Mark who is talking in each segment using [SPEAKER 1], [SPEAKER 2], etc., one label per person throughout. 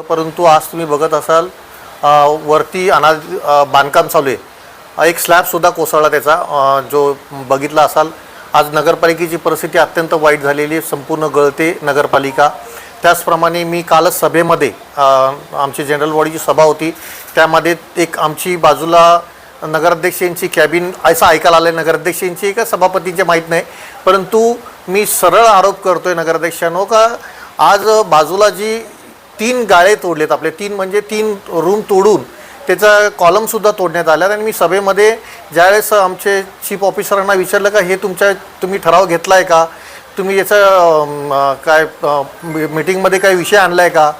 [SPEAKER 1] परंतु आज तुम्ही बघत असाल वरती बांधकाम चालू आहे। एक स्लॅबसुद्धा कोसळला त्याचा, जो बघितला असाल। आज नगरपालिकेची परिस्थिती अत्यंत वाईट झालेली आहे, संपूर्ण गळते नगरपालिका। त्याचप्रमाणे मी कालच सभेमध्ये आमची जनरल बॉडीची सभा होती, त्यामध्ये एक आमची बाजूला नगराध्यक्षांची कॅबिन असं ऐकायला आलं, नगराध्यक्षांची का सभापतींचे माहीत नाही, परंतु मी सरळ आरोप करतोय नगराध्यक्षांनो का आज बाजूला जी 3 गाळे तोडलेत, आपले 3 म्हणजे 3 रूम तोडून त्याचा कॉलमसुद्धा तोडण्यात आला। आणि मी सभेमध्ये ज्यावेळेस आमचे चीफ ऑफिसरांना विचारलं का हे तुम्ही ठराव घेतला आहे का, तुम्ही याचा काय मीटिंगमध्ये काही विषय आणला आहे का,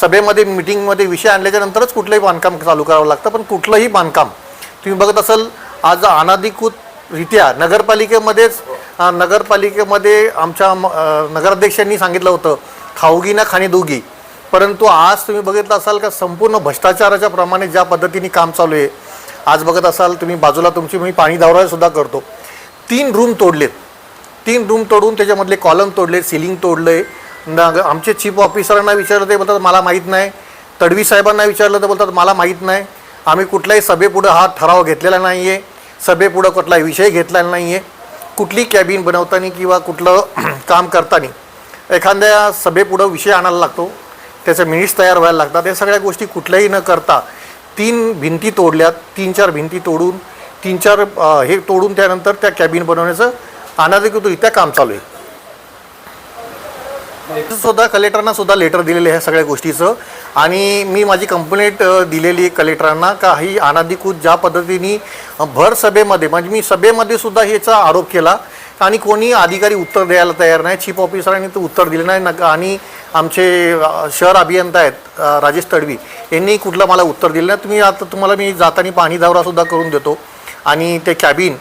[SPEAKER 1] सभेमध्ये मीटिंगमध्ये विषय आणल्याच्या नंतरच कुठलंही बांधकाम चालू करावं लागतं। पण कुठलंही बांधकाम तुम्ही बघत असाल आज अनधिकृतरित्या नगरपालिकेमध्ये आमच्या नगराध्यक्षांनी सांगितलं होतं खाऊगी ना खाणी दोगी, परंतु आज तुम्ही बघितलं असाल का संपूर्ण भ्रष्टाचाराच्या प्रमाणे ज्या पद्धतीने काम चालू आहे। आज बघत असाल तुम्ही बाजूला मी पाणी दौरासुद्धा करतो, 3 रूम तोडलेत, 3 रूम तोडून त्याच्यामधले कॉलम तोडले, सिलिंग तोडले। आमचे चीफ ऑफिसरांना विचारलं ते बोलतात मला माहीत नाही, तडवी साहेबांना विचारलं तर बोलतात मला माहीत नाही, आम्ही कुठल्याही सभेपुढं हा ठराव घेतलेला नाही आहे, सभेपुढं कुठलाही विषय घेतलेला नाही आहे। कुठली कॅबिन बनवताना किंवा कुठलं काम करताना एखाद्या सभेपुढं विषय आणायला लागतो, त्याचे मिनिट्स तयार व्हायला लागतात। या सगळ्या गोष्टी कुठल्याही न करता 3 भिंती तोडल्यात, 3-4 भिंती तोडून 3-4 हे तोडून त्यानंतर त्या कॅबिन बनवण्याचं अनधिकृतरित्या काम चालू आहे। सुद्धा कलेक्टरांना सुद्धा लेटर दिलेलं ह्या सगळ्या गोष्टीचं, आणि मी माझी कंप्लेंट दिलेली कलेक्टरांना का ही अनधिकृत ज्या पद्धतीने भर सभेमध्ये म्हणजे मी सभेमध्ये सुद्धा ह्याचा आरोप केला आणि कोणी अधिकारी उत्तर द्यायला तयार नाही, चीफ ऑफिसरांनी तर उत्तर दिलं नाही, आणि आमचे शहर अभियंता आहेत राजेश तडवी यांनी कुठलं मला उत्तर दिलं नाही। तुम्हाला मी जाताना पाणी दौरासुद्धा करून देतो। आणि ते कॅबिन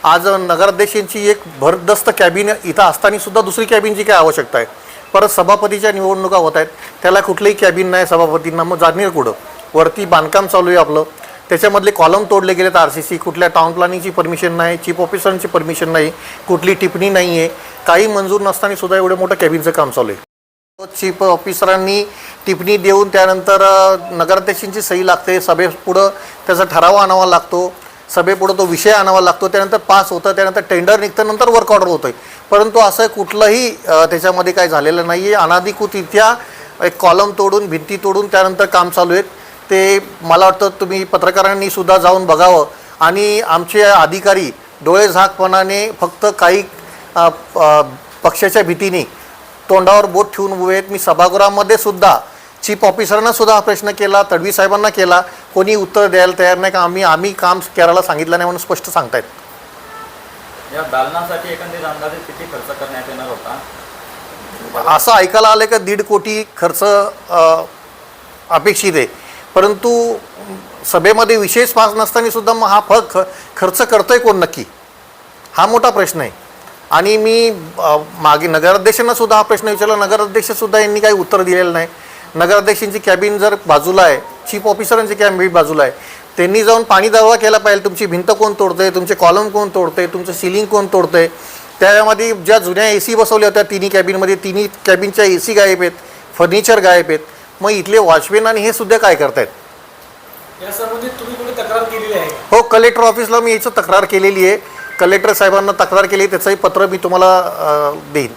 [SPEAKER 1] आज नगराध्यक्षांची एक भरदस्त कॅबिन इथं असताना सुद्धा दुसरी कॅबिनची काय आवश्यकता आहे, परत सभापतीच्या निवडणुका होत आहेत, त्याला कुठलंही कॅबिन नाही सभापतींना, मग जाणीर कुठं? वरती बांधकाम चालू आहे आपलं, त्याच्यामधले कॉलम तोडले गेलेत, RCC कुठल्या टाउन प्लॅनिंगची परमिशन नाही, चीफ ऑफिसरांची परमिशन नाही, कुठली टिप्पणी नाही आहे, काही मंजूर नसताना सुद्धा एवढं मोठं कॅबिनचं काम चालू आहे। चीफ ऑफिसरांनी टिप्पणी देऊन त्यानंतर नगराध्यक्षांची सही लागते, सभेपुढं त्याचा ठराव आणावा लागतो, सभेपुढं तो विषय आणावा लागतो, त्यानंतर पास होतं, त्यानंतर टेंडर निघतं, नंतर वर्क ऑर्डर होतं, परंतु असं कुठलंही त्याच्यामध्ये काय झालेलं नाही आहे। अनधिकृतरित्या एक कॉलम तोडून भिंती तोडून त्यानंतर काम चालू आहेत। ते मला वाटतं तुम्ही पत्रकारांनी सुद्धा जाऊन बघावं, आणि आमचे अधिकारी डोळेझाकपणाने फक्त काही पक्षाच्या भीतीने तोंडावर बोट ठेवून उभे आहेत। मी सभागृहामध्ये सुद्धा चीफ ऑफिसरांना सुद्धा हा प्रश्न केला, तडवी साहेबांना केला, कोणी उत्तर द्यायला तयार नाही का आम्ही काम करायला सांगितलं नाही म्हणून स्पष्ट सांगतायत।
[SPEAKER 2] या दालनासाठी एकंदरीत अंदाजे किती खर्च करण्यात येणार होता?
[SPEAKER 1] असं ऐकायला आलं का 1.5 कोटी खर्च अपेक्षित आहे, परंतु सभेमध्ये विशेष पास नसताना सुद्धा मग हा खर्च करतोय कोण नक्की, हा मोठा प्रश्न आहे। आणि मी मागे नगराध्यक्षांना सुद्धा हा प्रश्न विचारला, नगराध्यक्षसुद्धा यांनी काही उत्तर दिलेलं नाही। नगराध्यक्षांची कॅबिन जर बाजूला आहे, चीफ ऑफिसरांची कॅबिन बाजूला आहे, त्यांनी जाऊन पाणी दौरा केला पाहिजे, तुमची भिंत कोण तोडतंय, तुमचे कॉलम कोण तोडतंय, तुमचं सिलिंग कोण तोडतंय। त्यामध्ये ज्या जुन्या AC बसवल्या होत्या 3 कॅबिनमध्ये, 3 कॅबिनच्या AC गायब आहेत, फर्निचर गायब आहेत, मग इथले वॉचमॅन आणि हे सुद्धा काय करतायत?
[SPEAKER 3] या संबंधित तुम्ही कोणी तक्रार केलेली आहे?
[SPEAKER 1] हो, कलेक्टर ऑफिसला मी याची तक्रार केलेली आहे, कलेक्टर साहेबांना तक्रार केली, त्याचंही पत्र मी तुम्हाला देईन।